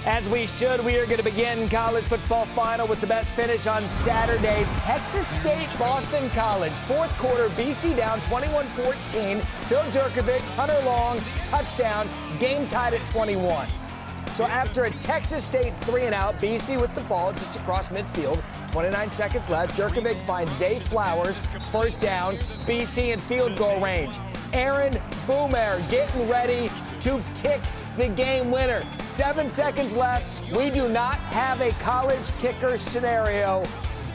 As we should, we are going to begin college football final with the best finish on Saturday. Texas State, Boston College. Fourth quarter, BC down 21-14. Phil Jerkovich, Hunter Long, touchdown. Game tied at 21. So after a Texas State 3-and-out, BC with the ball just across midfield. 29 seconds left. Jerkovich finds Zay Flowers. First down. BC in field goal range. Aaron Boomer getting ready to kick the game winner. 7 seconds left. We do not have a college kicker scenario.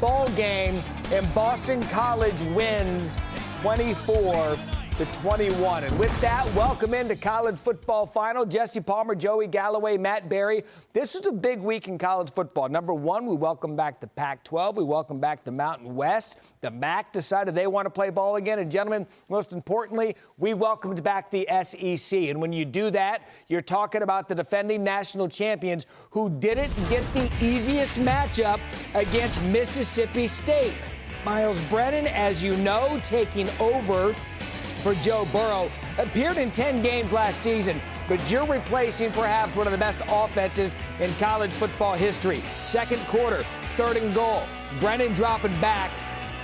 Ball game, and Boston College wins 24-21. And with that, welcome into college football final. Jesse Palmer, Joey Galloway, Matt Barrie. This was a big week in college football. Number one, we welcome back the Pac-12. We welcome back the Mountain West. The MAC decided they want to play ball again. And gentlemen, most importantly, we welcomed back the SEC. And when you do that, you're talking about the defending national champions who didn't get the easiest matchup against Mississippi State. Miles Brennan, as you know, taking over for Joe Burrow, appeared in 10 games last season, but you're replacing perhaps one of the best offenses in college football history. Second quarter, 3rd and goal. Brennan dropping back.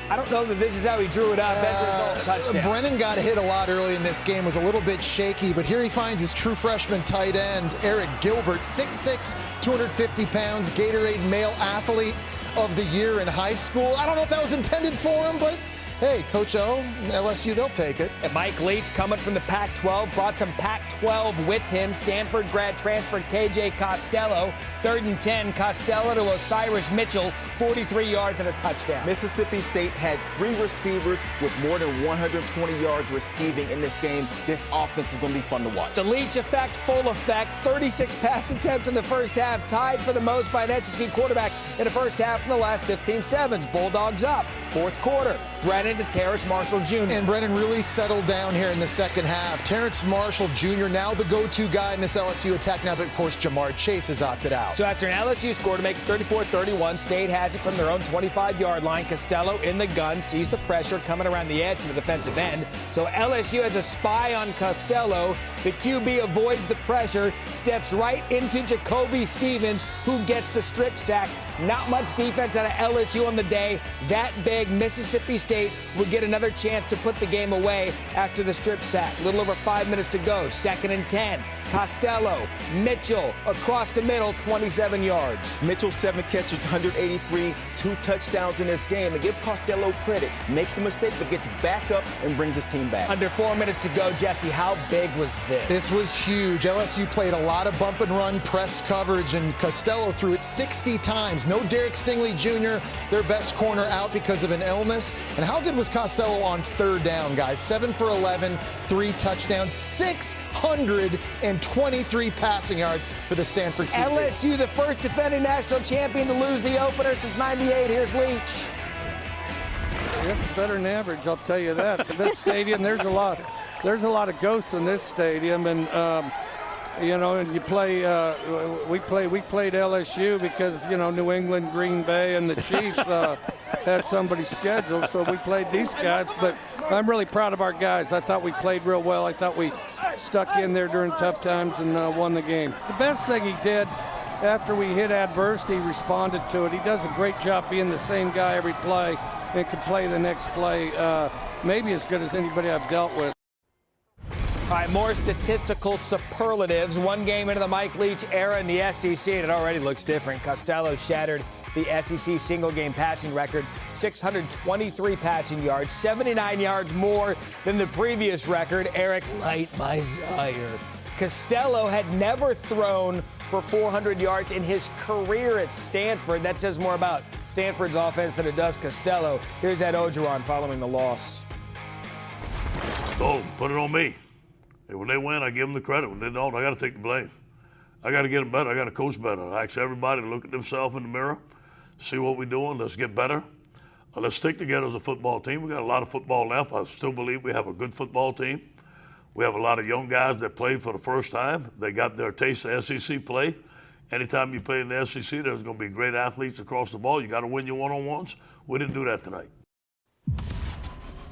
I don't know that this is how he drew it up. End result, touchdown. Brennan got hit a lot early in this game, was a little bit shaky, but here he finds his true freshman tight end, Eric Gilbert, 6'6", 250 pounds, Gatorade Male Athlete of the Year in high school. I don't know if that was intended for him, but hey, Coach O, LSU, they'll take it. And Mike Leach, coming from the Pac-12, brought some Pac-12 with him. Stanford grad transfer KJ Costello. 3rd and 10, Costello to Osiris Mitchell, 43 yards and a touchdown. Mississippi State had 3 receivers with more than 120 yards receiving in this game. This offense is going to be fun to watch. The Leach effect, full effect. 36 pass attempts in the first half, tied for the most by an SEC quarterback in the first half in the last 15 sevens. Bulldogs up. Fourth quarter, Brennan to Terrace Marshall Jr. And Brennan really settled down here in the second half. Terrace Marshall Jr. now the go-to guy in this LSU attack now that, of course, Jamar Chase has opted out. So after an LSU score to make it 34-31, State has it from their own 25-yard line. Costello in the gun, sees the pressure coming around the edge from the defensive end. So LSU has a spy on Costello. The QB avoids the pressure, steps right into Jacoby Stevens, who gets the strip sack. Not much defense out of LSU on the day. That big, Mississippi State will get another chance to put the game away after the strip sack. A little over 5 minutes to go. 2nd and 10. Costello, Mitchell across the middle, 27 yards. Mitchell, 7 catches, 183, 2 touchdowns in this game. And give Costello credit. Makes the mistake, but gets back up and brings his team back. Under 4 minutes to go, Jesse. How big was this? This was huge. LSU played a lot of bump and run press coverage, and Costello threw it 60 times. No Derek Stingley Jr., their best corner, out because of an illness. And how good was Costello on 3rd down, guys? 7 for 11, 3 touchdowns, 623 passing yards for the Stanford QB. LSU, the first defending national champion to lose the opener since '98. Here's Leach. It's better than average, I'll tell you that. But this stadium, there's a lot of ghosts in this stadium, and you know, and you play. We played LSU because New England, Green Bay, and the Chiefs had somebody scheduled, so we played these guys. But I'm really proud of our guys. I thought we played real well. I thought we stuck in there during tough times and won the game. The best thing he did after we hit adversity, he responded to it. He does a great job being the same guy every play and can play the next play maybe as good as anybody I've dealt with. All right, more statistical superlatives. One game into the Mike Leach era in the SEC, and it already looks different. Costello shattered the SEC single-game passing record, 623 passing yards, 79 yards more than the previous record. Eric, light my Zaire. Costello had never thrown for 400 yards in his career at Stanford. That says more about Stanford's offense than it does Costello. Here's Ed Ogeron following the loss. Oh, put it on me. And when they win, I give them the credit. When they don't, I got to take the blame. I got to get them better. I got to coach better. I ask everybody to look at themselves in the mirror, see what we're doing. Let's get better. Let's stick together as a football team. We got a lot of football left. I still believe we have a good football team. We have a lot of young guys that played for the first time. They got their taste of SEC play. Anytime you play in the SEC, there's going to be great athletes across the ball. You got to win your one-on-ones. We didn't do that tonight.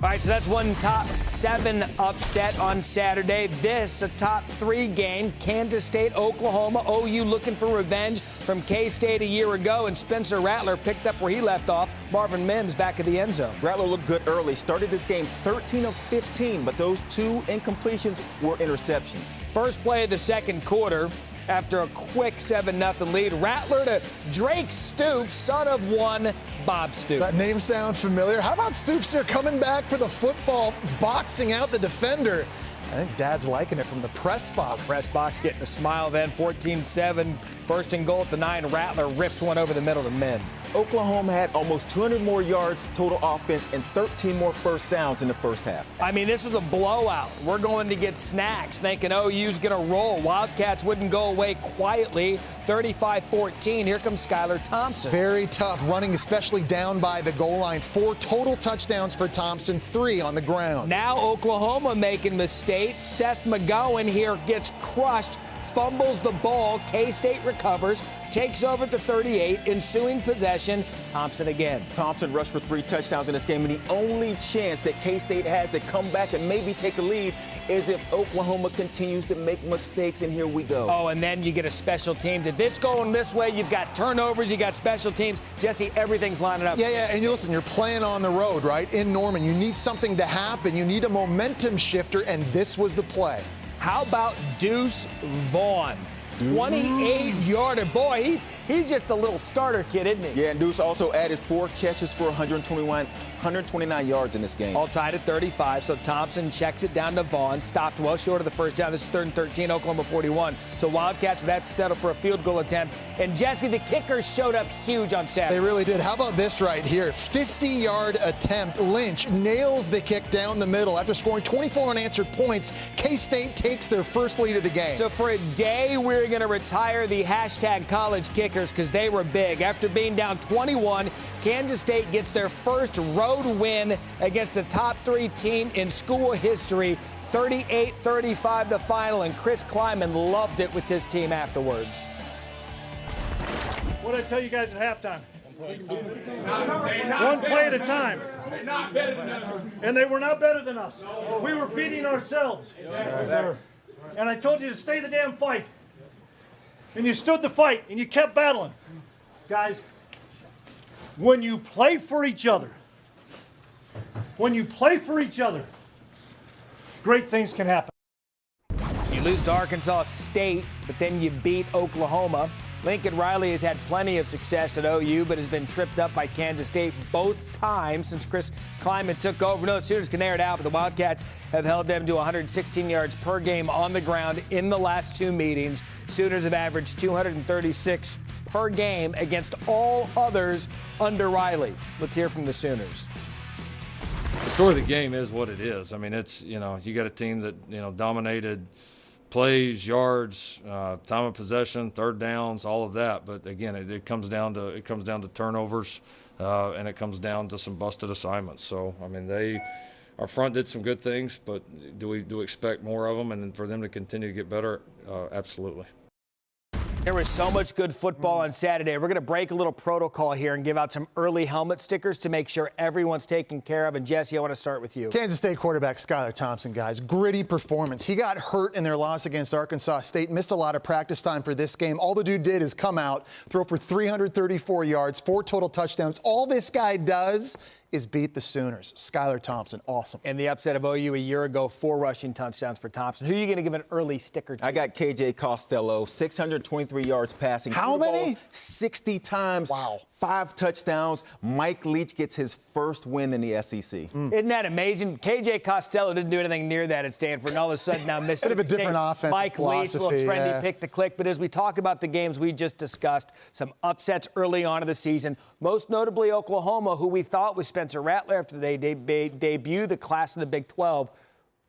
All right, so that's one top 7 upset on Saturday. This, a top 3 game. Kansas State, Oklahoma. OU looking for revenge from K-State a year ago, and Spencer Rattler picked up where he left off. Marvin Mims back at the end zone. Rattler looked good early. Started this game 13 of 15, but those 2 incompletions were interceptions. First play of the second quarter. After a quick 7-0 lead, Rattler to Drake Stoops, son of one Bob Stoops. That name sound familiar? How about Stoops here coming back for the football, boxing out the defender? I think Dad's liking it from the press box. Press box getting a smile then. 14-7, first and goal at the 9. Rattler rips one over the middle to Min. Oklahoma had almost 200 more yards total offense and 13 more first downs in the first half. I mean, this was a blowout. We're going to get snacks, thinking OU's going to roll. Wildcats wouldn't go away quietly. 35-14. Here comes Skylar Thompson. Very tough running, especially down by the goal line. 4 total touchdowns for Thompson, 3 on the ground. Now Oklahoma making mistakes. Seth McGowan here gets crushed, fumbles the ball. K-State recovers, takes over at the 38, ensuing possession. Thompson again. Thompson rushed for 3 touchdowns in this game, and the only chance that K-State has to come back and maybe take a lead is if Oklahoma continues to make mistakes, and here we go. Oh, and then you get a special team. If it's going this way, you've got turnovers, you got special teams. Jesse, everything's lining up. Yeah, and listen, you're playing on the road, right, in Norman. You need something to happen. You need a momentum shifter, and this was the play. How about Deuce Vaughn? 28-yarder. Boy, he's just a little starter kid, isn't he? Yeah, and Deuce also added 4 catches for 129 yards in this game. All tied at 35, so Thompson checks it down to Vaughn. Stopped well short of the first down. This is 3rd and 13, Oklahoma 41. So Wildcats would have to settle for a field goal attempt. And Jesse, the kickers showed up huge on Saturday. They really did. How about this right here? 50-yard attempt. Lynch nails the kick down the middle. After scoring 24 unanswered points, K-State takes their first lead of the game. So for a day, we're going to retire the hashtag college kickers because they were big. After being down 21, Kansas State gets their first road win against a top 3 team in school history. 38-35 the final, and Chris Kleiman loved it with this team afterwards. What did I tell you guys at halftime? One play at a time. And they were not better than us. We were beating ourselves. And I told you to stay the damn fight. And you stood the fight, and you kept battling. Guys, when you play for each other, great things can happen. You lose to Arkansas State, but then you beat Oklahoma. Lincoln Riley has had plenty of success at OU, but has been tripped up by Kansas State both times since Chris Kleiman took over. No, the Sooners can air it out, but the Wildcats have held them to 116 yards per game on the ground in the last 2 meetings. Sooners have averaged 236 per game against all others under Riley. Let's hear from the Sooners. The story of the game is what it is. I mean, it's, you got a team that, dominated plays, yards, time of possession, third downs, all of that. But again, it comes down to turnovers, and it comes down to some busted assignments. So I mean, our front did some good things, but do we expect more of them and for them to continue to get better? Absolutely. There was so much good football on Saturday. We're going to break a little protocol here and give out some early helmet stickers to make sure everyone's taken care of. And Jesse, I want to start with you. Kansas State quarterback Skylar Thompson, guys, gritty performance. He got hurt in their loss against Arkansas State, missed a lot of practice time for this game. All the dude did is come out, throw for 334 yards, 4 total touchdowns. All this guy does is beat the Sooners. Skylar Thompson, awesome. And the upset of OU a year ago, 4 rushing touchdowns for Thompson. Who are you going to give an early sticker to? I got KJ Costello, 623 yards passing. How many? 60 times. Wow. 5 touchdowns. Mike Leach gets his first win in the SEC. Isn't that amazing? KJ Costello didn't do anything near that at Stanford, and all of a sudden now Mississippi Bit of a different offensive Mike Leach, a little philosophy, trendy yeah. pick to click. But as we talk about the games we just discussed, some upsets early on in the season, most notably Oklahoma, who we thought was Spencer Rattler after they debut the class of the Big 12.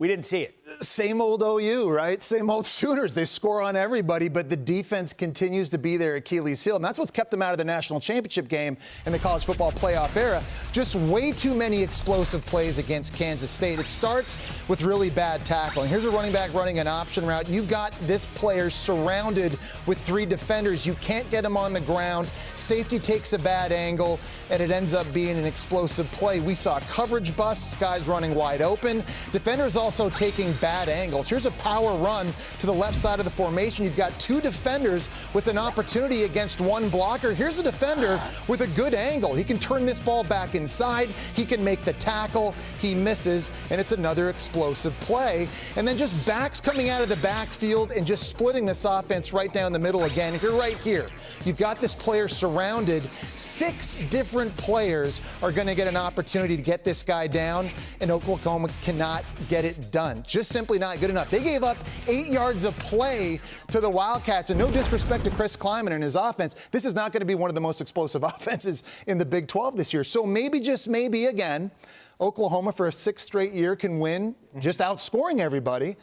We didn't see it. Same old OU, right? Same old Sooners. They score on everybody, but the defense continues to be their Achilles heel. And that's what's kept them out of the national championship game in the college football playoff era. Just way too many explosive plays against Kansas State. It starts with really bad tackling. Here's a running back running an option route. You've got this player surrounded with 3 defenders. You can't get him on the ground. Safety takes a bad angle, and it ends up being an explosive play. We saw coverage busts, guys running wide open. Defenders also taking bad angles. Here's a power run to the left side of the formation. You've got 2 defenders with an opportunity against 1 blocker. Here's a defender with a good angle. He can turn this ball back inside. He can make the tackle. He misses, and it's another explosive play. And then just backs coming out of the backfield and just splitting this offense right down the middle again. You're right here. You've got this player surrounded. 6 different players are going to get an opportunity to get this guy down, and Oklahoma cannot get it done. Just simply not good enough. They gave up 8 yards of play to the Wildcats, and no disrespect to Chris Kleiman and his offense, this is not going to be one of the most explosive offenses in the Big 12 this year. So maybe, just maybe again, Oklahoma for a 6th straight year can win, just outscoring everybody.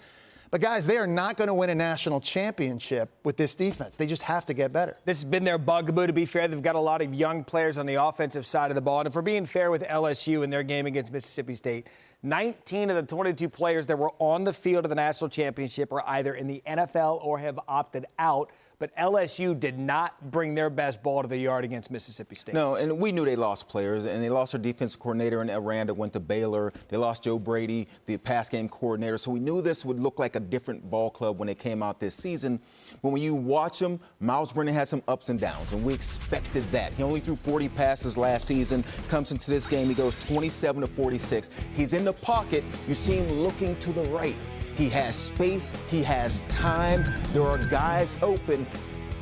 But, guys, they are not going to win a national championship with this defense. They just have to get better. This has been their bugaboo. To be fair, they've got a lot of young players on the offensive side of the ball. And if we're being fair with LSU in their game against Mississippi State, 19 of the 22 players that were on the field of the national championship are either in the NFL or have opted out. But LSU did not bring their best ball to the yard against Mississippi State. No, and we knew they lost players, and they lost their defensive coordinator in Aranda, went to Baylor. They lost Joe Brady, the pass game coordinator. So we knew this would look like a different ball club when they came out this season. But when you watch them, Miles Brennan had some ups and downs, and we expected that. He only threw 40 passes last season. Comes into this game, he goes 27 to 46. He's in the pocket. You see him looking to the right. He has space. He has time. There are guys open.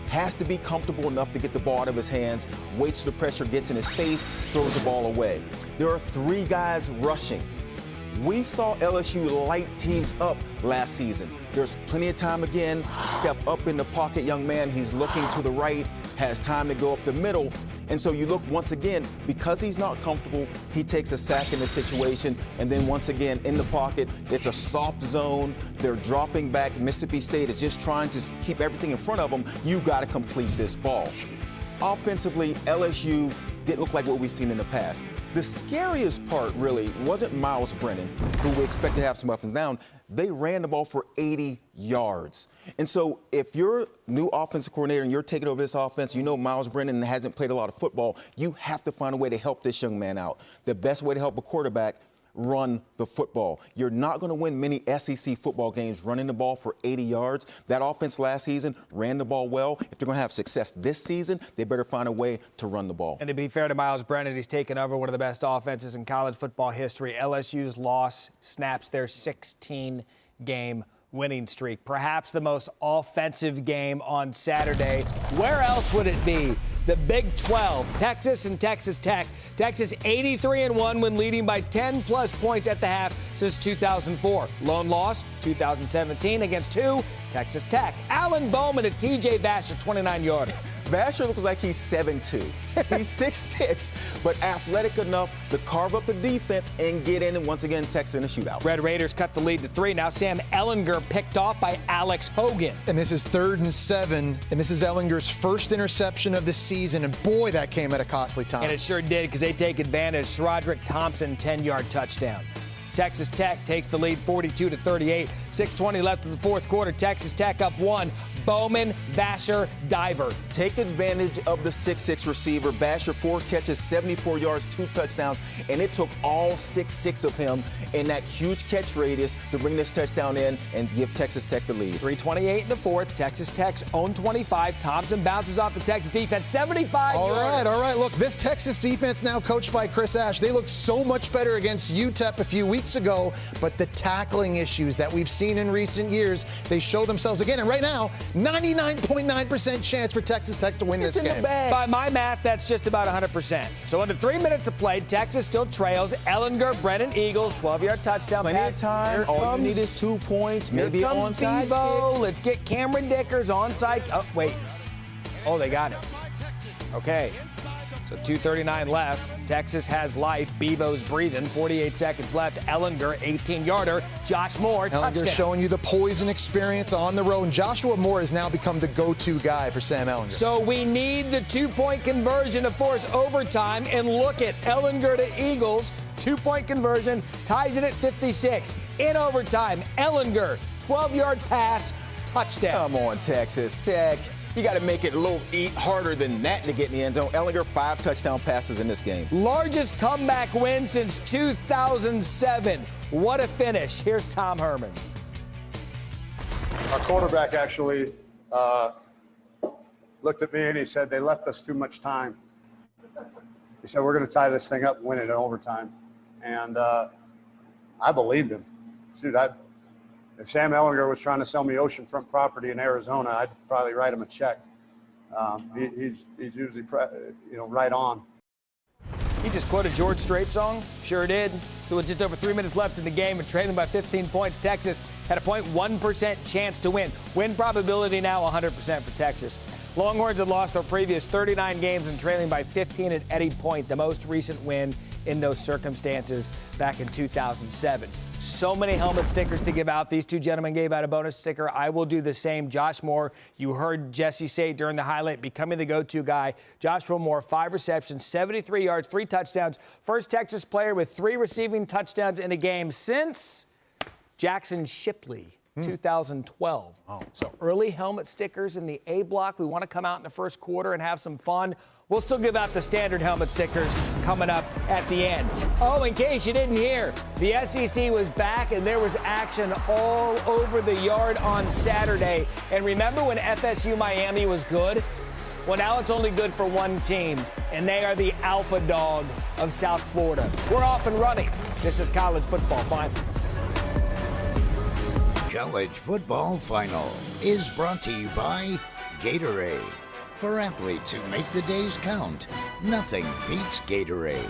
Has to be comfortable enough to get the ball out of his hands, waits till the pressure gets in his face, throws the ball away. There are 3 guys rushing. We saw LSU light teams up last season. There's plenty of time again. Step up in the pocket, young man. He's looking to the right, has time to go up the middle. And so you look once again, because he's not comfortable, he takes a sack in the situation. And then once again, in the pocket, it's a soft zone. They're dropping back. Mississippi State is just trying to keep everything in front of them. You got to complete this ball. Offensively, LSU didn't look like what we've seen in the past. The scariest part really wasn't Miles Brennan, who we expect to have some up and down. They ran the ball for 80 yards. And so if you're new offensive coordinator and you're taking over this offense, you know Miles Brennan hasn't played a lot of football, you have to find a way to help this young man out. The best way to help a quarterback, run the football. You're not going to win many SEC football games running the ball for 80 yards. That offense last season ran the ball well. If they're going to have success this season, they better find a way to run the ball. And to be fair to Miles Brennan, he's taken over one of the best offenses in college football history. LSU's loss snaps their 16-game winning streak. Perhaps the most offensive game on Saturday. Where else would it be? The Big 12, Texas and Texas Tech. Texas 83-1 when leading by 10-plus points at the half since 2004. Lone loss 2017 against who? Texas Tech. Alan Bowman and T.J. Vasher, 29-yarder. Vasher looks like he's 7'2". He's 6'6", but athletic enough to carve up the defense and get in, and once again, Texas in a shootout. Red Raiders cut the lead to 3. Now Sam Ehlinger picked off by Alex Hogan. And this is 3rd and 7, and this is Ehlinger's first interception of the season, and boy, that came at a costly time. And it sure did, because they take advantage. Roderick Thompson, 10-yard touchdown. Texas Tech takes the lead 42-38. 6:20 left of the 4th quarter. Texas Tech up 1. Bowman, Vasher, diver. Take advantage of the 6'6" receiver. Vasher, 4 catches, 74 yards, 2 touchdowns, and it took all 6'6" of him in that huge catch radius to bring this touchdown in and give Texas Tech the lead. 3:28 in the 4th. Texas Tech's own 25. Thompson bounces off the Texas defense. 75 All yards. right. Look, this Texas defense now coached by Chris Ash, they looked so much better against UTEP a few weeks ago, but the tackling issues that we've seen in recent years, they show themselves again. And right now, 99.9% chance for Texas Tech to win this game. By my math, that's just about 100%. So under 3 minutes to play, Texas still trails. Ehlinger, Brennan, Eagles, 12-yard touchdown Plenty pass. of time. All you need is 2 points, maybe an onside kick. Let's get Cameron Dickers onside. Oh, wait. Oh, they got it. Okay. So 2:39 left. Texas has life. Bevo's breathing. 48 seconds left. Ellinger, 18-yarder. Josh Moore, Ellinger touchdown. showing you the poise and experience on the road. And Joshua Moore has now become the go-to guy for Sam Ellinger. So we need the 2-point conversion to force overtime. And look at Ellinger to Eagles. 2-point conversion ties it at 56. In overtime, Ellinger, 12-yard pass, touchdown. Come on, Texas Tech. You got to make it a little harder than that to get in the end zone. Ellinger, 5 touchdown passes in this game. Largest comeback win since 2007. What a finish. Here's Tom Herman. Our quarterback actually looked at me and he said, they left us too much time. He said, we're going to tie this thing up and win it in overtime. And I believed him. Shoot, if Sam Ellinger was trying to sell me oceanfront property in Arizona, I'd probably write him a check. He's usually right on. He just quoted George Strait song. Sure did. So with just over 3 minutes left in the game and trailing by 15 points, Texas had a 0.1% chance to win. Win probability now 100% for Texas. Longhorns had lost their previous 39 games and trailing by 15 at any point, the most recent win in those circumstances back in 2007. So many helmet stickers to give out. These two gentlemen gave out a bonus sticker. I will do the same. Josh Moore, you heard Jesse say during the highlight, becoming the go-to guy. Joshua Moore, 5 receptions, 73 yards, 3 touchdowns. First Texas player with 3 receiving touchdowns in a game since Jackson Shipley. 2012. Oh. So early helmet stickers in the A block. We want to come out in the first quarter and have some fun. We'll still give out the standard helmet stickers coming up at the end. Oh, in case you didn't hear, the SEC was back and there was action all over the yard on Saturday. And remember when FSU Miami was good? Well, now it's only good for one team, and they are the alpha dog of South Florida. We're off and running. This is College Football Final. College Football Final is brought to you by Gatorade. For athletes who make the days count, nothing beats Gatorade.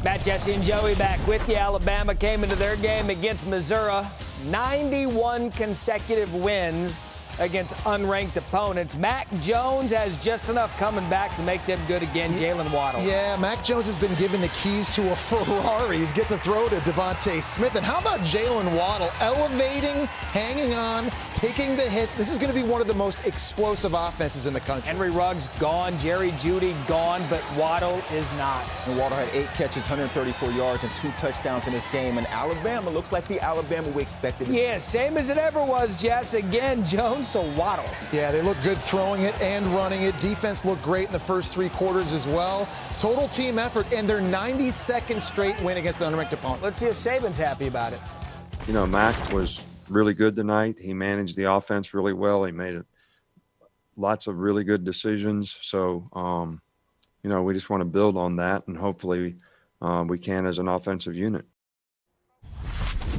Matt, Jesse, and Joey back with you. Alabama came into their game against Missouri. 91 consecutive wins against unranked opponents. Mac Jones has just enough coming back to make them good again. Jalen Waddle. Yeah, Mac Jones has been given the keys to a Ferrari. He's get to throw to Devontae Smith. And how about Jalen Waddle elevating, hanging on, taking the hits? This is going to be one of the most explosive offenses in the country. Henry Ruggs gone, Jerry Jeudy gone, but Waddle is not. And Waddle had 8 catches, 134 yards, and 2 touchdowns in this game. And Alabama looks like the Alabama we expected. Yeah, same as it ever was, Jess. Again, Jones to Waddle. Yeah, they look good throwing it and running it. Defense looked great in the first 3 quarters as well. Total team effort and their 92nd straight win against an unranked opponent. Let's see if Saban's happy about it. You know, Mac was really good tonight. He managed the offense really well. He made lots of really good decisions. So, you know, we just want to build on that, and hopefully we can as an offensive unit.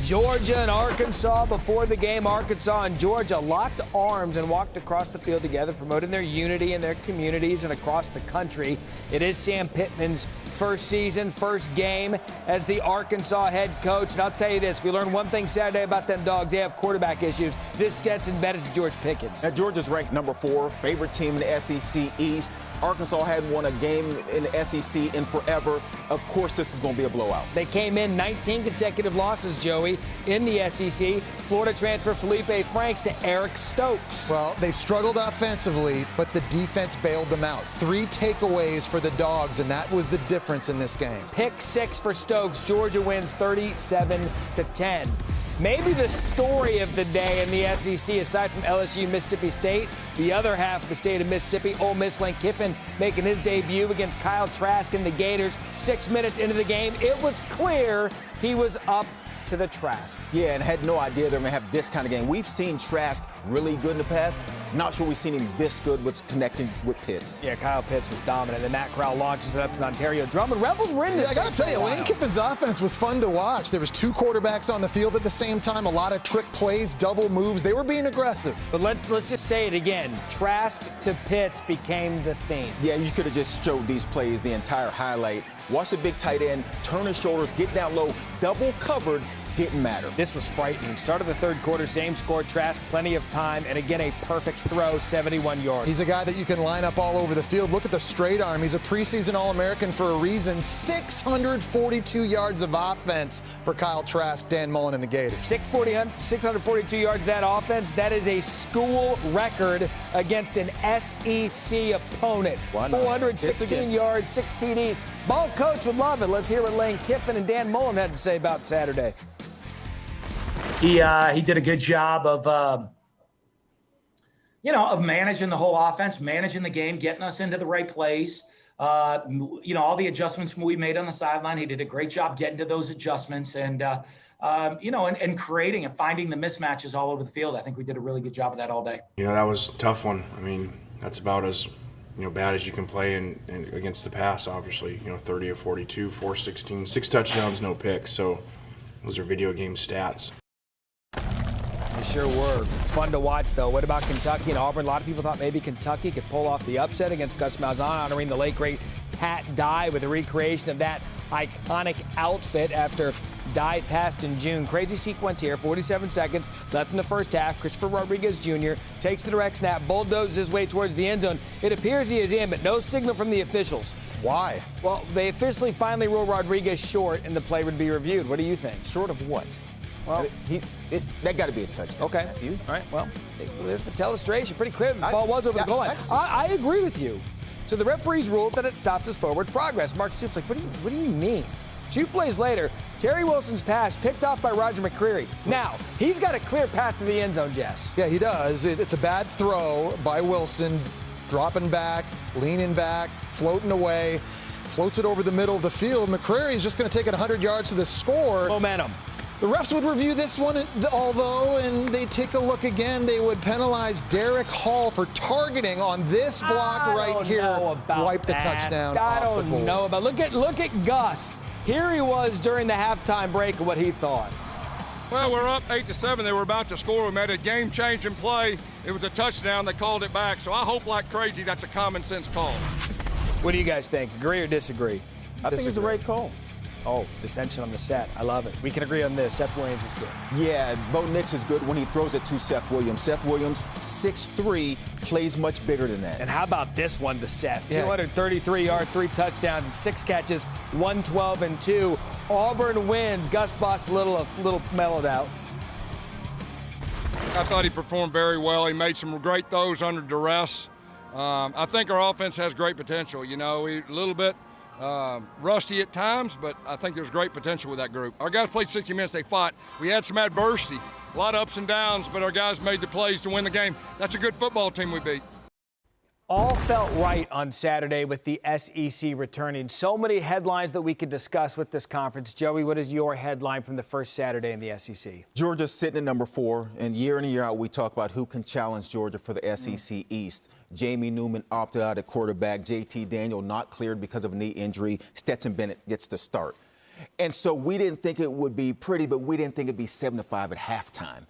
Georgia and Arkansas before the game. Arkansas and Georgia locked arms and walked across the field together, promoting their unity in their communities and across the country. It is Sam Pittman's first season, first game as the Arkansas head coach. And I'll tell you this, if we learn one thing Saturday about them dogs, they have quarterback issues. This Stetson Bennett to George Pickens. Now, Georgia's ranked number 4, favorite team in the SEC East. Arkansas hadn't won a game in the SEC in forever. Of course, this is going to be a blowout. They came in 19 consecutive losses, Joey, in the SEC. Florida transfer Felipe Franks to Eric Stokes. Well, they struggled offensively, but the defense bailed them out. 3 takeaways for the Dogs, and that was the difference in this game. Pick 6 for Stokes. Georgia wins 37-10. Maybe the story of the day in the SEC, aside from LSU, Mississippi State, the other half of the state of Mississippi, Ole Miss Lane Kiffin making his debut against Kyle Trask and the Gators. 6 minutes into the game, it was clear he was up to the Trask. Yeah, and had no idea they're going to have this kind of game. We've seen Trask really good in the past. Not sure we've seen him this good with connecting with Pitts. Yeah, Kyle Pitts was dominant. Then Matt Corral launches it up to the Ontario Drum, and Rebels were in this. I got to tell you, Lane Kiffin's offense was fun to watch. There was 2 quarterbacks on the field at the same time, a lot of trick plays, double moves. They were being aggressive. But let's just say it again. Trask to Pitts became the theme. Yeah, you could have just showed these plays the entire highlight. Watch the big tight end, turn his shoulders, get down low, double covered, didn't matter. This was frightening. Start of the third quarter, same score, Trask, plenty of time, and again, a perfect throw, 71 yards. He's a guy that you can line up all over the field. Look at the straight arm. He's a preseason All-American for a reason. 642 yards of offense for Kyle Trask, Dan Mullen, and the Gators. 642 yards of that offense. That is a school record against an SEC opponent. 416 yards, 6 TDs. Ball coach would love it. Let's hear what Lane Kiffin and Dan Mullen had to say about Saturday. He did a good job of managing the whole offense, managing the game, getting us into the right plays. All the adjustments we made on the sideline, he did a great job getting to those adjustments and creating and finding the mismatches all over the field. I think we did a really good job of that all day. That was a tough one. I mean, that's about as bad as you can play in against the pass, obviously. 30 of 42, 416, 6 touchdowns, no picks. So those are video game stats. They sure were. Fun to watch, though. What about Kentucky and Auburn? A lot of people thought maybe Kentucky could pull off the upset against Gus Malzahn, honoring the late, great Pat Dye with a recreation of that iconic outfit after Dye passed in June. Crazy sequence here. 47 seconds left in the first half. Christopher Rodriguez Jr. takes the direct snap, bulldozes his way towards the end zone. It appears he is in, but no signal from the officials. Why? Well, they officially finally ruled Rodriguez short, and the play would be reviewed. What do you think? Short of what? Well, that got to be a touchdown. Okay. Matthew. All right. Well, there's the telestration. Pretty clear that the ball was over the goal line. I agree with you. So the referees ruled that it stopped his forward progress. Mark Stoops like, what do you mean? 2 plays later, Terry Wilson's pass picked off by Roger McCreary. Now, he's got a clear path to the end zone, Jess. Yeah, he does. It's a bad throw by Wilson, dropping back, leaning back, floating away, floats it over the middle of the field. McCreary's just going to take it 100 yards to the score. Momentum. The refs would review this one, although, and they take a look again, they would penalize Derek Hall for targeting on this block right here. Wipe the touchdown off the board. I don't know about. Look at Gus. Here he was during the halftime break of what he thought. Well, we're up 8-7. They were about to score. We made a game-changing play. It was a touchdown. They called it back. So I hope like crazy that's a common sense call. What do you guys think? Agree or disagree? I think it's the right call. Oh, dissension on the set. I love it. We can agree on this. Seth Williams is good. Yeah, Bo Nix is good when he throws it to Seth Williams. Seth Williams, 6'3", plays much bigger than that. And how about this one to Seth? Yeah. 233 yards, 3 touchdowns, and 6 catches, 112 and 2. Auburn wins. Gus Bus a little mellowed out. I thought he performed very well. He made some great throws under duress. I think our offense has great potential. We a little bit rusty at times, but I think there's great potential with that group. Our guys played 60 minutes. They fought. We had some adversity, a lot of ups and downs, but our guys made the plays to win the game. That's a good football team we beat. All felt right on Saturday with the SEC returning. So many headlines that we could discuss with this conference. Joey, what is your headline from the first Saturday in the SEC? Georgia's sitting at number 4, and year in and year out we talk about who can challenge Georgia for the SEC East. Jamie Newman opted out at quarterback. JT Daniel not cleared because of a knee injury. Stetson Bennett gets the start. And so we didn't think it would be pretty, but we didn't think it'd be 7-5 at halftime.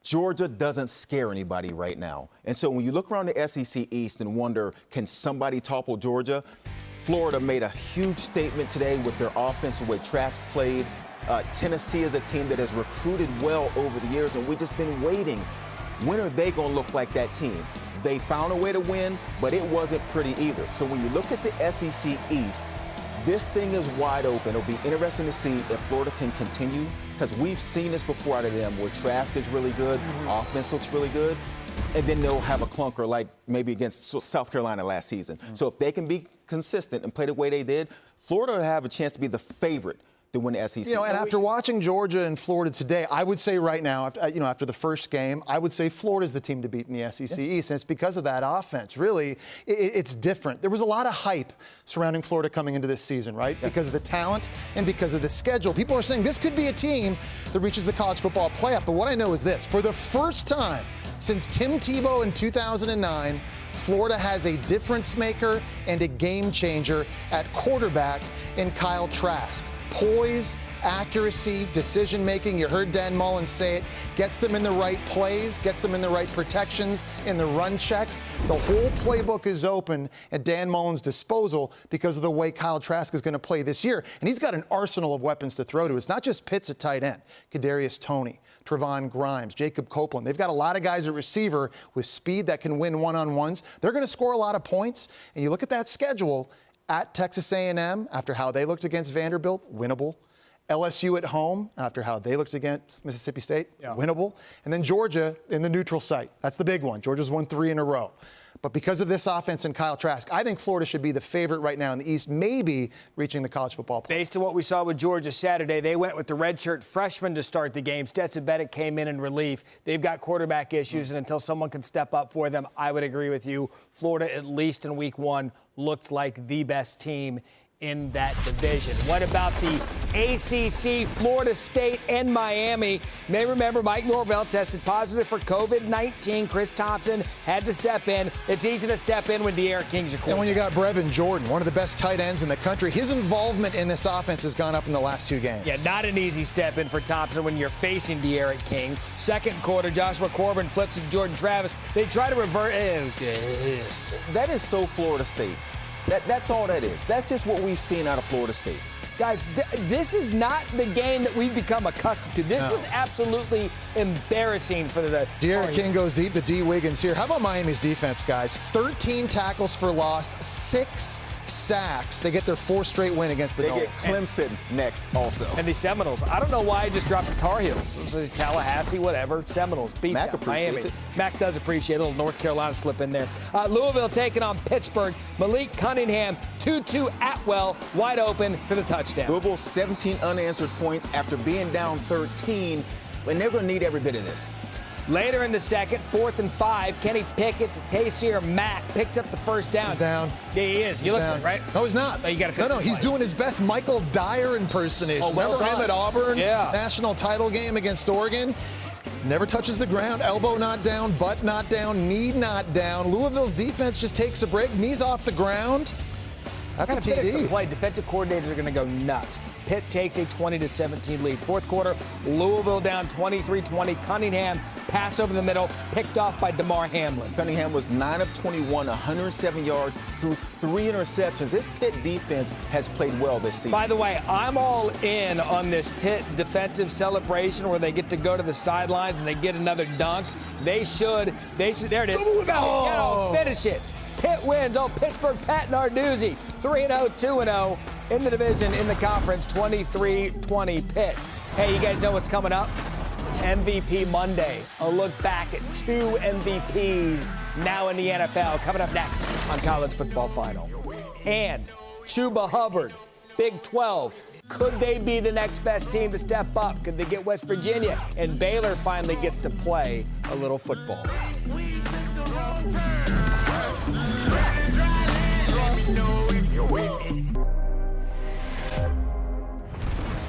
Georgia doesn't scare anybody right now. And so when you look around the SEC East and wonder, can somebody topple Georgia? Florida made a huge statement today with their offense, the way Trask played. Tennessee is a team that has recruited well over the years, and we've just been waiting. When are they going to look like that team? They found a way to win, but it wasn't pretty either. So when you look at the SEC East, this thing is wide open. It'll be interesting to see if Florida can continue, because we've seen this before out of them where Trask is really good, offense looks really good, and then they'll have a clunker like maybe against South Carolina last season. So if they can be consistent and play the way they did, Florida will have a chance to be the favorite to win the SEC. And after watching Georgia and Florida today, I would say right now, after the first game, I would say Florida's the team to beat in the SEC East, and it's because of that offense. Really, it's different. There was a lot of hype surrounding Florida coming into this season, right? Because of the talent and because of the schedule. People are saying this could be a team that reaches the college football playoff. But what I know is this: for the first time since Tim Tebow in 2009, Florida has a difference maker and a game changer at quarterback in Kyle Trask. Poise, accuracy, decision-making. You heard Dan Mullen say it. Gets them in the right plays, gets them in the right protections, in the run checks. The whole playbook is open at Dan Mullen's disposal because of the way Kyle Trask is going to play this year. And he's got an arsenal of weapons to throw to. It's not just Pitts at tight end. Kadarius Toney, Trevon Grimes, Jacob Copeland. They've got a lot of guys at receiver with speed that can win one-on-ones. They're going to score a lot of points. And you look at that schedule at Texas A&M after how they looked against Vanderbilt, winnable. LSU at home after how they looked against Mississippi State, winnable. And then Georgia in the neutral site. That's the big one. Georgia's won 3 in a row. But because of this offense and Kyle Trask, I think Florida should be the favorite right now in the East, maybe reaching the college football playoff. Based on what we saw with Georgia Saturday, they went with the redshirt freshman to start the game. Stetson Bennett came in relief. They've got quarterback issues, and until someone can step up for them, I would agree with you. Florida, at least in week 1, looked like the best team in that division. What about the ACC, Florida State and Miami? You may remember Mike Norvell tested positive for COVID-19. Chris Thompson had to step in. It's easy to step in when De'Aaron King's your quarterback. And when you got Brevin Jordan, one of the best tight ends in the country, his involvement in this offense has gone up in the last 2 games. Yeah, not an easy step in for Thompson when you're facing De'Aaron King. Second quarter, Joshua Corbin flips to Jordan Travis. They try to revert. That is so Florida State. That's all that is. That's just what we've seen out of Florida State. Guys, this is not the game that we've become accustomed to. This was absolutely embarrassing for the De'Aaron King goes deep to D. Wiggins here. How about Miami's defense, guys? 13 tackles for loss, 6 sacks. They get their 4th straight win against the Dolphins. They get Clemson next also. And the Seminoles. I don't know why I just dropped the Tar Heels. This is Tallahassee, whatever. Seminoles beat Mac them. appreciates Miami. it. Mac does appreciate a little North Carolina slip in there. Louisville taking on Pittsburgh. Malik Cunningham, Tutu Atwell, wide open for the touchdown. Louisville 17 unanswered points after being down 13, and they're going to need every bit of this. Later in the second, 4th and 5, Kenny Pickett to Taysir Mack picks up the first down. He's down. Yeah, he is. He looks like, right? No, he's not. Oh, you got to No, he's doing his best Michael Dyer impersonation. Oh, well Remember him done. at Auburn? Yeah. National title game against Oregon? Never touches the ground. Elbow not down, butt not down, knee not down. Louisville's defense just takes a break. Knees off the ground. That's a TD. The play. Defensive coordinators are going to go nuts. Pitt takes a 20-17 lead. 4th quarter, Louisville down 23-20. Cunningham pass over the middle, picked off by DeMar Hamlin. Cunningham was 9 of 21, 107 yards, threw 3 interceptions. This Pitt defense has played well this season. By the way, I'm all in on this Pitt defensive celebration where they get to go to the sidelines and they get another dunk. They should. There it is. Go, finish it. Pitt wins. Oh, Pittsburgh, Pat Narduzzi. 3-0, 2-0 in the division, in the conference, 23-20 Pitt. Hey, you guys know what's coming up? MVP Monday. A look back at 2 MVPs now in the NFL. Coming up next on College Football Final. And Chuba Hubbard, Big 12. Could they be the next best team to step up? Could they get West Virginia? And Baylor finally gets to play a little football.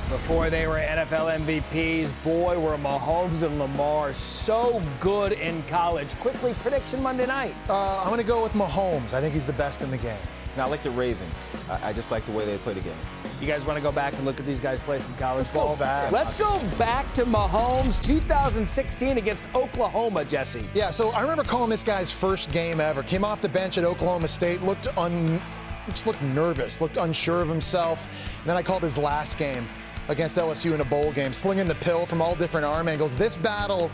Before they were NFL MVPs, boy, were Mahomes and Lamar so good in college. Quickly, prediction Monday night. I'm going to go with Mahomes. I think he's the best in the game. And I like the Ravens. I just like the way they play the game. You guys want to go back and look at these guys play some college ball? Let's go back to Mahomes 2016 against Oklahoma, Jesse. Yeah, so I remember calling this guy's first game ever. Came off the bench at Oklahoma State, just looked nervous, looked unsure of himself. And then I called his last game against LSU in a bowl game, slinging the pill from all different arm angles. This battle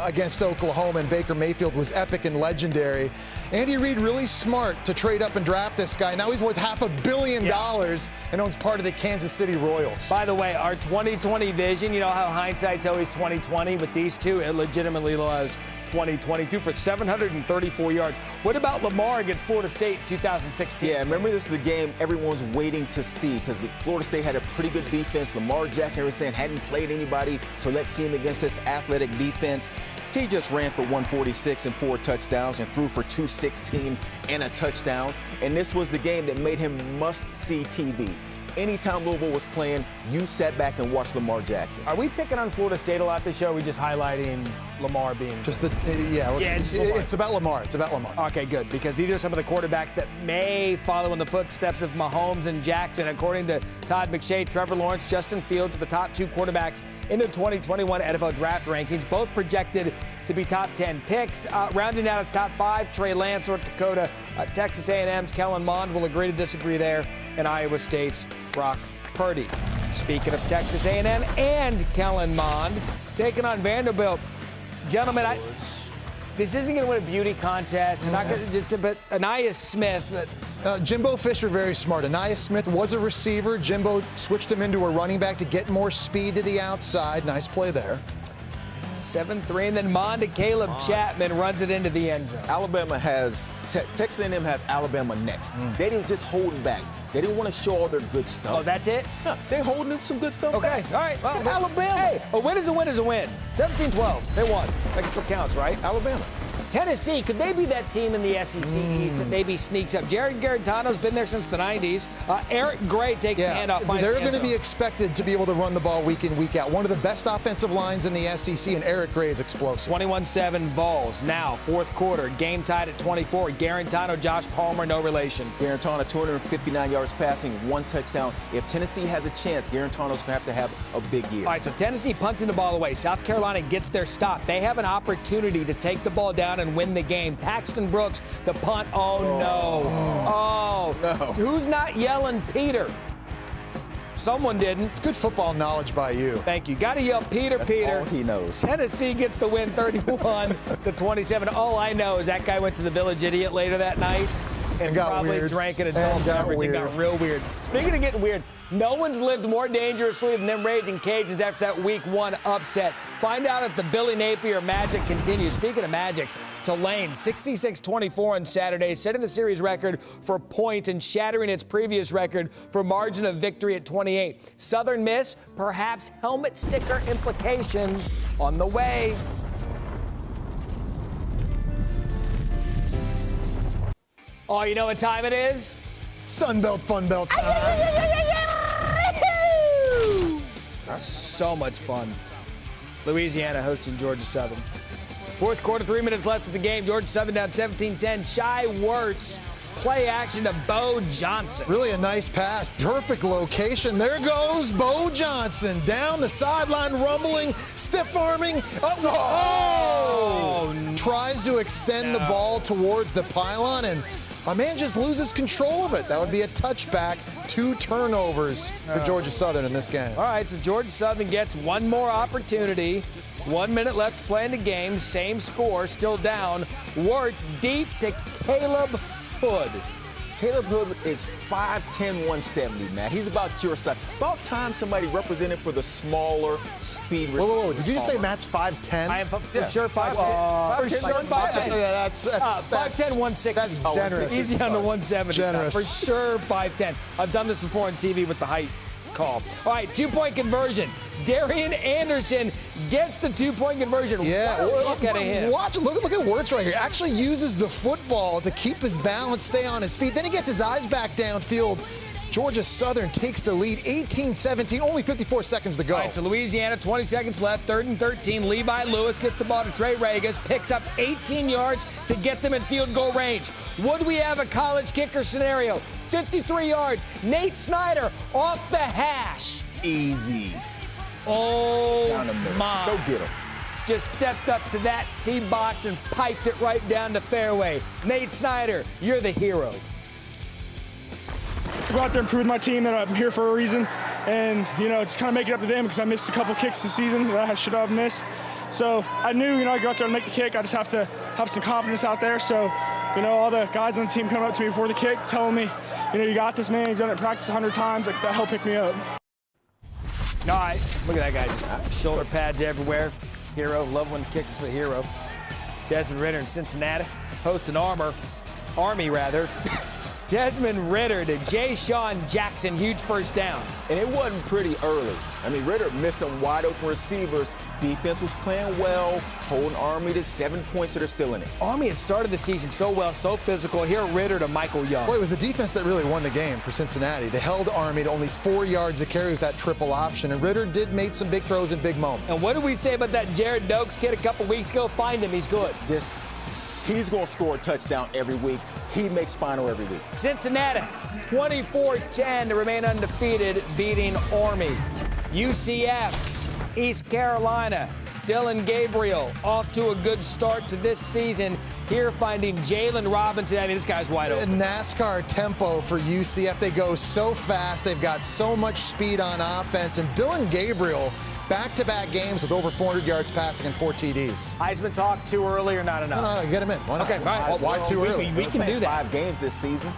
against Oklahoma and Baker Mayfield was epic and legendary. Andy Reid really smart to trade up and draft this guy. Now he's worth $500 million and owns part of the Kansas City Royals. By the way, our 2020 vision, you know how hindsight's always 2020 with these two, it legitimately was 2022 for 734 yards. What about Lamar against Florida State in 2016? Yeah, remember this is the game everyone's waiting to see because Florida State had a pretty good defense. Lamar Jackson, everyone saying, hadn't played anybody, so let's see him against this athletic defense. He just ran for 146 and 4 touchdowns and threw for 216 and a touchdown. And this was the game that made him must-see TV. anytime Louisville was playing, you sat back and watched Lamar Jackson. Are we picking on Florida State a lot this show? Or are we just highlighting Lamar being just it's about Lamar. It's about Lamar. Okay, good, because these are some of the quarterbacks that may follow in the footsteps of Mahomes and Jackson. According to Todd McShay, Trevor Lawrence, Justin Fields are the top 2 quarterbacks in the 2021 NFL draft rankings, both projected to be top 10 picks. Rounding out his top 5, Trey Lance, North Dakota, Texas A&M's Kellen Mond will agree to disagree there, and Iowa State's Brock Purdy. Speaking of Texas A&M and Kellen Mond, taking on Vanderbilt. Gentlemen, this isn't going to win a beauty contest. But Anais Smith. Jimbo Fisher, very smart. Anais Smith was a receiver. Jimbo switched him into a running back to get more speed to the outside. Nice play there. 7-3, and then Mond and Caleb Chapman runs it into the end zone. Alabama has Texas A&M has Alabama next. They didn't just hold back. They didn't want to show all their good stuff. Oh, that's it? Yeah, they're holding some good stuff. Okay, back. all right. Well, Alabama. Hey, a win is a win is a win. 17-12, they won. That counts, right? Alabama. Tennessee, could they be that team in the SEC East that maybe sneaks up? Jared Garantano's been there since the 90s. Eric Gray takes the handoff. They're going to be expected to be able to run the ball week in, week out. One of the best offensive lines in the SEC, and Eric Gray is explosive. 21-7 Vols. Now, fourth quarter, game tied at 24. Garantano, Josh Palmer, no relation. Garantano, 259 yards passing, 1 touchdown. If Tennessee has a chance, Garantano's going to have a big year. All right, so Tennessee punting the ball away. South Carolina gets their stop. They have an opportunity to take the ball down and win the game. Paxton Brooks, the punt. Oh, no. Who's not yelling Peter? Someone didn't. It's good football knowledge by you. Thank you. Got to yell Peter. That's all he knows. Tennessee gets the win 31-27. All I know is that guy went to the Village Idiot later that night and probably weird. drank an adult beverage and got real weird. Speaking of getting weird, no one's lived more dangerously than them Raging Cajuns after that Week 1 upset. Find out if the Billy Napier magic continues. Speaking of magic, Tulane, 66-24 on Saturday, setting the series record for points and shattering its previous record for margin of victory at 28. Southern Miss, perhaps helmet sticker implications on the way. Oh, you know what time it is? Sunbelt Funbelt time. That's so much fun. Louisiana hosting Georgia Southern. Fourth quarter, 3 minutes left of the game. Georgia Southern down 17-10. Shai Werts, play action to Bo Johnson. Really a nice pass. Perfect location. There goes Bo Johnson. Down the sideline, rumbling, stiff arming. Tries to extend the ball towards the pylon, and my man just loses control of it. That would be a touchback. 2 turnovers for Georgia Southern in this game. All right, so Georgia Southern gets one more opportunity. 1 minute left to play in the game. Same score, still down. Werts deep to Caleb Hood. Caleb Hood is 5'10", 170, Matt. He's about your size. About time somebody represented for the smaller speed. Whoa. Did you just say Matt's 5'10"? I am for sure 5'10". For sure 5'10". Yeah, that's 5'10", 160. That's generous. Easy on the 170. Generous. For sure 5'10". I've done this before on TV with the height call. All right, 2-point conversion. Darian Anderson gets the 2-point conversion. Yeah, look at him. Look at Werts right here. Actually uses the football to keep his balance, stay on his feet. Then he gets his eyes back downfield. Georgia Southern takes the lead, 18-17, only 54 seconds to go. All right, so Louisiana, 20 seconds left, 3rd and 13. Levi Lewis gets the ball to Trey Regas, picks up 18 yards to get them in field goal range. Would we have a college kicker scenario? 53 yards. Nate Snyder off the hash. Easy. Oh, my. Go get him. Just stepped up to that tee box and piped it right down the fairway. Nate Snyder, you're the hero. I go out there and prove to my team that I'm here for a reason, and just kind of make it up to them because I missed a couple kicks this season that I should have missed. So I knew, I go out there and make the kick. I just have to have some confidence out there. So, all the guys on the team coming up to me before the kick, telling me, you got this, man. You've done it in practice 100 times. Like, that helped pick me up. All right, look at that guy, just shoulder pads everywhere. Hero, love when kicks for the hero. Desmond Ritter in Cincinnati, hosting Army. Desmond Ritter to Jay Sean Jackson, huge first down. And it wasn't pretty early. I mean, Ritter missed some wide open receivers. Defense was playing well, holding Army to 7 points, so they're still in it. Army had started the season so well, so physical. Here, Ritter to Michael Young. Well, it was the defense that really won the game for Cincinnati. They held Army to only 4 yards a carry with that triple option, and Ritter did make some big throws in big moments. And what did we say about that Jared Dokes kid a couple weeks ago? Find him, he's good. He's going to score a touchdown every week. He makes final every week. Cincinnati, 24-10 to remain undefeated, beating Army. UCF, East Carolina, Dylan Gabriel off to a good start to this season. Here finding Jalen Robinson. I mean, this guy's wide open. NASCAR tempo for UCF. They go so fast. They've got so much speed on offense. And Dylan Gabriel, back-to-back games with over 400 yards passing and 4 TDs. Heisman talk too early or not enough? No, get him in. Why not? Okay, all right. Why too early? We can do that. 5 games this season.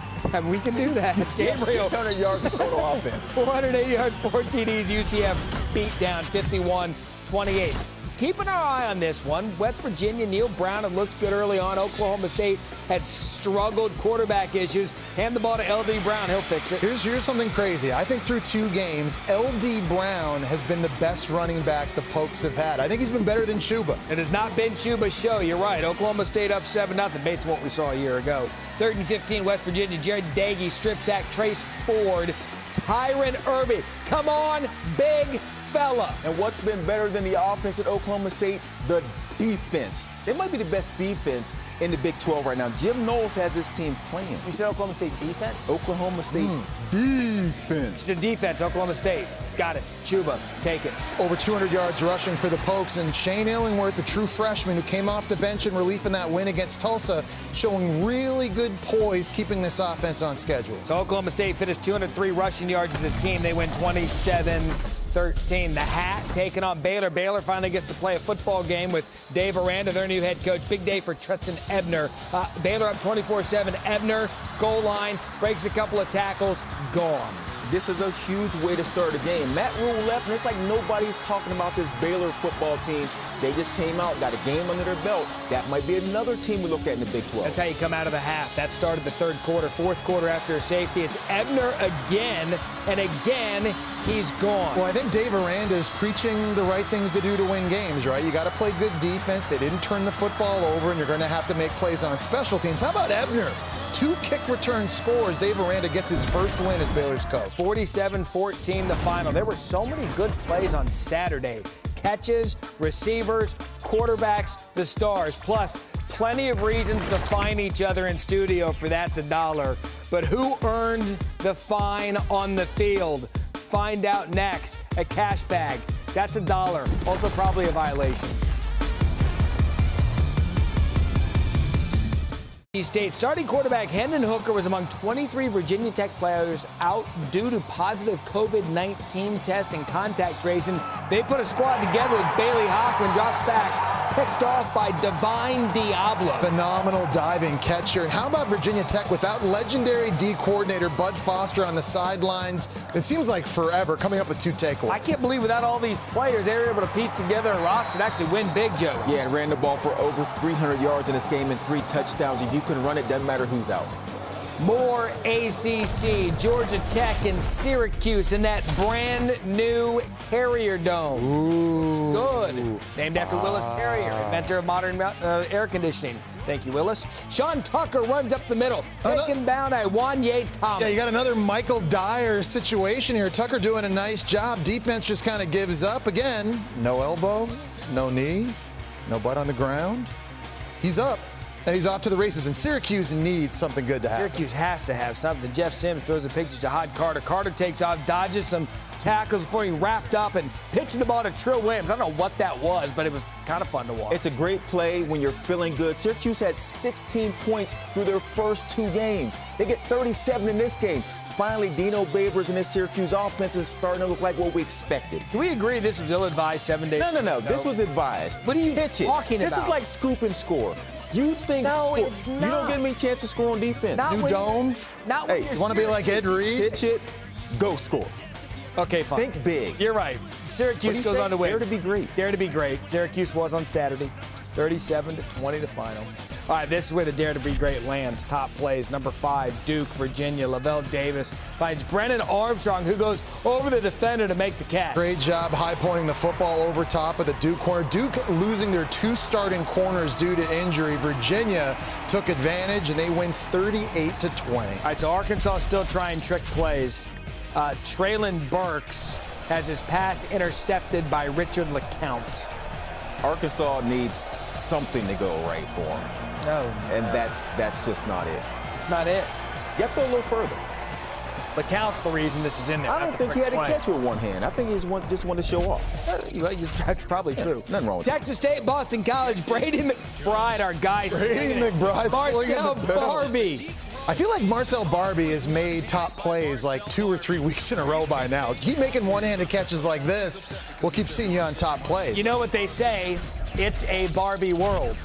We can do that. Gabriel, 600 yards of total offense. 480 yards, 4 TDs. UCF beat down 51-28. Keeping our eye on this one, West Virginia, Neil Brown, it looks good early on. Oklahoma State had struggled, quarterback issues. Hand the ball to L.D. Brown, he'll fix it. Here's something crazy. I think through 2 games, L.D. Brown has been the best running back the Pokes have had. I think he's been better than Chuba. It has not been Chuba's show, you're right. Oklahoma State up 7-0 based on what we saw a year ago. 3rd and 15, West Virginia, Jared Dagey, strip sack, Trace Ford, Tyron Irby. Come on, big fella. And what's been better than the offense at Oklahoma State? The defense. They might be the best defense in the Big 12 right now. Jim Knowles has his team playing. You said Oklahoma State defense? Oklahoma State defense. The defense, Oklahoma State. Got it. Chuba, take it. Over 200 yards rushing for the Pokes, and Shane Illingworth, the true freshman who came off the bench in relief in that win against Tulsa, showing really good poise, keeping this offense on schedule. So Oklahoma State finished 203 rushing yards as a team. They win 27-13. The Hat taking on Baylor. Baylor finally gets to play a football game with Dave Aranda, their new head coach. Big day for Tristan Ebner. Baylor up 24-7. Ebner, goal line, breaks a couple of tackles, gone. This is a huge way to start a game. Matt Rule left, and it's like nobody's talking about this Baylor football team. They just came out, got a game under their belt. That might be another team we look at in the Big 12. That's how you come out of the half. That started the 3rd quarter. 4th quarter after a safety. It's Ebner again, and again, he's gone. Well, I think Dave Aranda is preaching the right things to do to win games, right? You got to play good defense. They didn't turn the football over, and you're going to have to make plays on special teams. How about Ebner? 2 kick return scores. Dave Aranda gets his first win as Baylor's coach. 47-14 the final. There were so many good plays on Saturday. Catches, receivers, quarterbacks, the stars, plus plenty of reasons to fine each other in studio for that's $1. But who earned the fine on the field? Find out next. A cash bag. That's $1. Also probably a violation. State starting quarterback Hendon Hooker was among 23 Virginia Tech players out due to positive COVID-19 test and contact tracing. They put a squad together with Bailey Hockman, drops back, picked off by Divine Diablo. Phenomenal diving catch here. And how about Virginia Tech without legendary D coordinator Bud Foster on the sidelines? It seems like forever, coming up with 2 takeaways. I can't believe without all these players, they were able to piece together a roster and actually win big, Joe. Yeah, and ran the ball for over 300 yards in this game and 3 touchdowns. If you can run it, doesn't matter who's out. More ACC, Georgia Tech and Syracuse in that brand new Carrier Dome. Ooh. It's good. Named after Willis Carrier, inventor of modern air conditioning. Thank you, Willis. Sean Tucker runs up the middle, taken down by Wanye Thomas. Yeah, you got another Michael Dyer situation here. Tucker doing a nice job. Defense just kind of gives up. Again, no elbow, no knee, no butt on the ground. He's up. And he's off to the races, and Syracuse needs something good to happen. Syracuse has to have something. Jeff Sims throws a pitch to Jahad Carter. Carter takes off, dodges some tackles before he wrapped up and pitching the ball to Trill Williams. I don't know what that was, but it was kind of fun to watch. It's a great play when you're feeling good. Syracuse had 16 points through their first 2 games. They get 37 in this game. Finally, Dino Babers and his Syracuse offense is starting to look like what we expected. Can we agree this was ill-advised 7 days? No. This was advised. What are you talking about? This is like scoop and score. You think it's not. You don't get me a chance to score on defense. New dome. Hey, you want to be like Ed Reed? Pitch it, go score. Okay, fine. Think big. You're right. Syracuse goes on to win. Dare to be great. Dare to be great. Syracuse was on Saturday. 37-20 the final. All right, this is where the Dare to Be Great lands. Top plays, number 5, Duke, Virginia. Lavelle Davis finds Brennan Armstrong, who goes over the defender to make the catch. Great job high-pointing the football over top of the Duke corner. Duke losing their 2 starting corners due to injury. Virginia took advantage, and they win 38-20. All right, so Arkansas still trying trick plays. Traylon Burks has his pass intercepted by Richard LeCount. Arkansas needs something to go right for them. And that's just not it. It's not it. You have to go a little further. LeCount's the reason this is in there. I don't think he had to catch with one hand. I think he just wanted to show off. That's probably true. Nothing wrong with Texas State, Boston College, Brady McBride, our guy. Brady McBride, Marcel Barbie. I feel like Marcel Barbie has made top plays like 2 or 3 weeks in a row by now. Keep making one-handed catches like this, we'll keep seeing you on top plays. You know what they say? It's a Barbie world.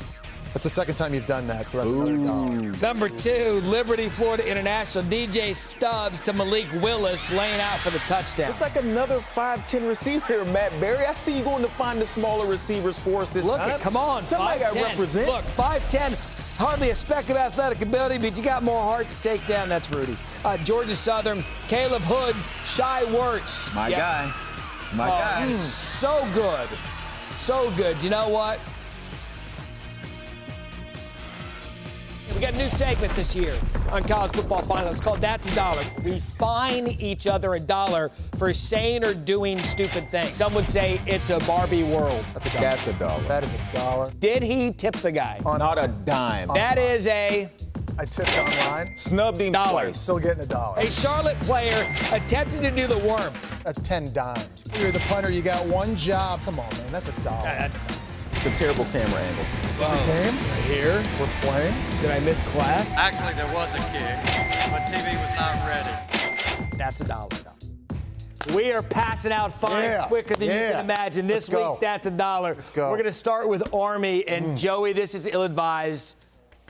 That's the second time you've done that, so that's another $1. Number 2, Liberty, Florida International. DJ Stubbs to Malik Willis, laying out for the touchdown. It's like another 5'10" receiver here, Matt Barrie. I see you going to find the smaller receivers for us this time. Come on, somebody got to represent. Look, 5'10", hardly a speck of athletic ability, but you got more heart to take down. That's Rudy. Georgia Southern, Caleb Hood, Shy Wirtz. My guy. It's my guy. So good. So good. You know what? We got a new segment this year on College Football Final. It's called That's a Dollar. We fine each other $1 for saying or doing stupid things. Some would say it's a Barbie world. That's $1. That's $1. That is $1. Did he tip the guy? Not a dime. That is a... I tipped online. Snubbed him twice. Still getting $1. A Charlotte player attempted to do the worm. That's 10 dimes. You're the punter. You got one job. Come on, man. That's $1. That's... It's a terrible camera angle. It's a game? Right here. We're playing. Did I miss class? Actually, there was a kick, but TV was not ready. That's $1. We are passing out fines quicker than you can imagine. This week's That's a Dollar. Let's go. We're going to start with Army. And Joey, this is ill-advised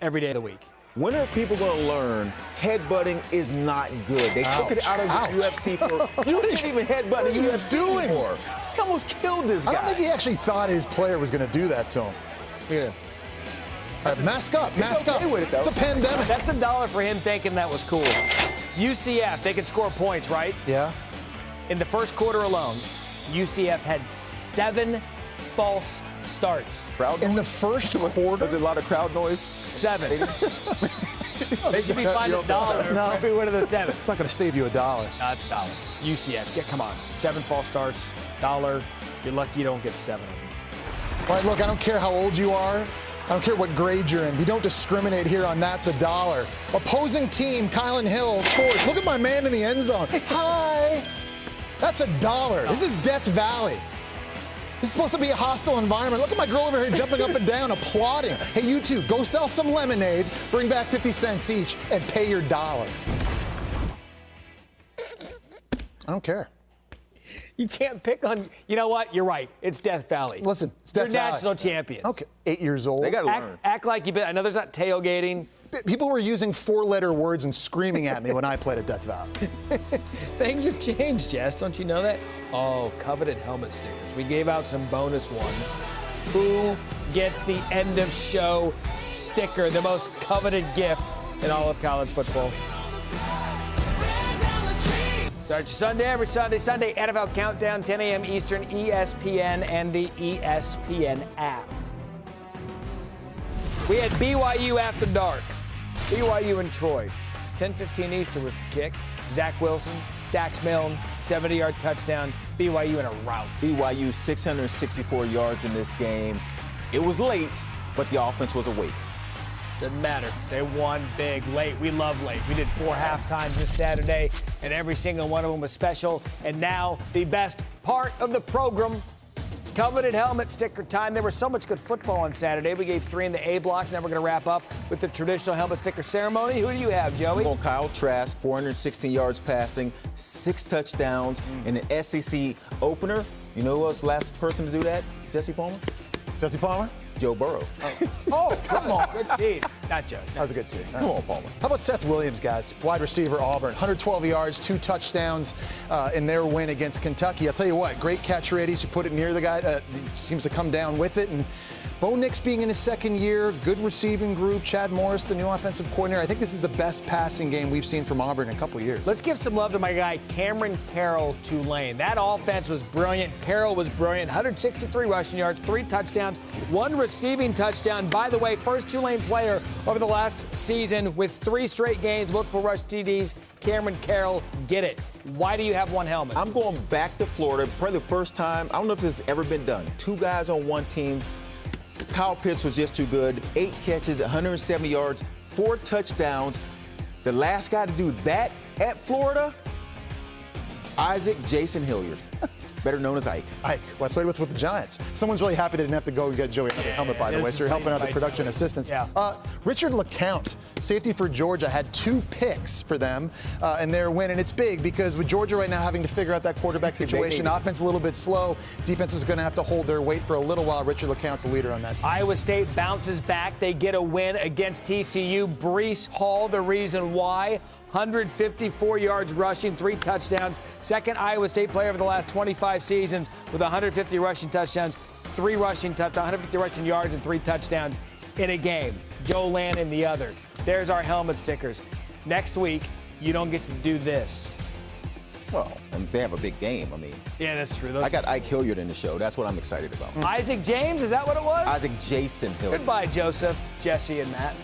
every day of the week. When are people going to learn headbutting is not good? They took it out of the UFC for... You didn't even headbutt the UFC before. He almost killed this guy. I don't think he actually thought his player was going to do that to him. Yeah. All right, mask up. Mask up. With it, though. It's a pandemic. That's $1 for him thinking that was cool. UCF, they could score points, right? Yeah. In the first quarter alone, UCF had 7 false starts. Crowd in the first quarter? Was it a lot of crowd noise? 7. They should be fined $1. No, every one of the 7. It's not going to save you $1. No, it's $1. UCF, come on. 7 false starts, $1. You're lucky you don't get 7 of them. All right, look, I don't care how old you are. I don't care what grade you're in. We don't discriminate here on That's $1. Opposing team, Kylan Hill, scores. Look at my man in the end zone. Hi. That's $1. This is Death Valley. This is supposed to be a hostile environment. Look at my girl over here jumping up and down, applauding. Hey, you two, go sell some lemonade, bring back 50 cents each, and pay your $1. I don't care. You can't pick on. You know what? You're right. It's Death Valley. Listen, it's Death Valley. You're national champions. Okay, 8 years old. They got to learn. Act like you've been. I know there's not tailgating. People were using 4-letter words and screaming at me when I played at Death Valley. Things have changed, Jess. Don't you know that? Oh, coveted helmet stickers. We gave out some bonus ones. Who gets the end of show sticker, the most coveted gift in all of college football? Start your Sunday every Sunday, NFL Countdown, 10 a.m. Eastern, ESPN, and the ESPN app. We had BYU after dark. BYU and Troy. 10:15 Eastern was the kick. Zach Wilson, Dax Milne, 70-yard touchdown. BYU in a rout. BYU 664 yards in this game. It was late, but the offense was awake. Doesn't matter. They won big late. We love late. We did 4 halftimes this Saturday, and every single one of them was special. And now the best part of the program, coveted helmet sticker time. There was so much good football on Saturday. We gave 3 in the A block. Now we're going to wrap up with the traditional helmet sticker ceremony. Who do you have, Joey? I'm on Kyle Trask, 416 yards passing, 6 touchdowns in the SEC opener. You know who was the last person to do that? Jesse Palmer? Jesse Palmer? Joe Burrow. Oh, come on. Good tease. Not Joe. That was a good tease. Come on, Palmer. How about Seth Williams, guys? Wide receiver, Auburn. 112 yards, 2 touchdowns in their win against Kentucky. I'll tell you what, great catch radius. You put it near the guy. He seems to come down with it. And Bo Nix being in his second year, good receiving group, Chad Morris, the new offensive coordinator. I think this is the best passing game we've seen from Auburn in a couple of years. Let's give some love to my guy, Cameron Carroll, Tulane. That offense was brilliant. Carroll was brilliant. 163 rushing yards, 3 touchdowns, 1 receiving touchdown. By the way, first Tulane player over the last season with 3 straight games, multiple rush TDs. Cameron Carroll, get it. Why do you have 1 helmet? I'm going back to Florida, probably the first time. I don't know if this has ever been done. 2 guys on one team. Kyle Pitts was just too good. 8 catches, 170 yards, 4 touchdowns. The last guy to do that at Florida, Isaac Jason Hilliard, better known as Ike. Ike, who I played with the Giants. Someone's really happy they didn't have to go and get Joey another helmet, by the way, so you're helping out the production assistants. Yeah. Richard LeCount, safety for Georgia, had 2 picks for them in their win, and it's big because with Georgia right now having to figure out that quarterback situation, offense a little bit slow, defense is going to have to hold their weight for a little while. Richard LeCount's a leader on that team. Iowa State bounces back. They get a win against TCU. Breece Hall, the reason why. 154 yards rushing, 3 touchdowns. Second Iowa State player over the last 25 seasons with 150 rushing touchdowns, 3 rushing touchdowns, 150 rushing yards, and 3 touchdowns in a game. Joe Lannon, the other. There's our helmet stickers. Next week, you don't get to do this. Well, they have a big game. I mean, yeah, that's true. I got Ike Hilliard in the show. That's what I'm excited about. Isaac James, is that what it was? Isaac Jason Hilliard. Goodbye, Joseph, Jesse, and Matt.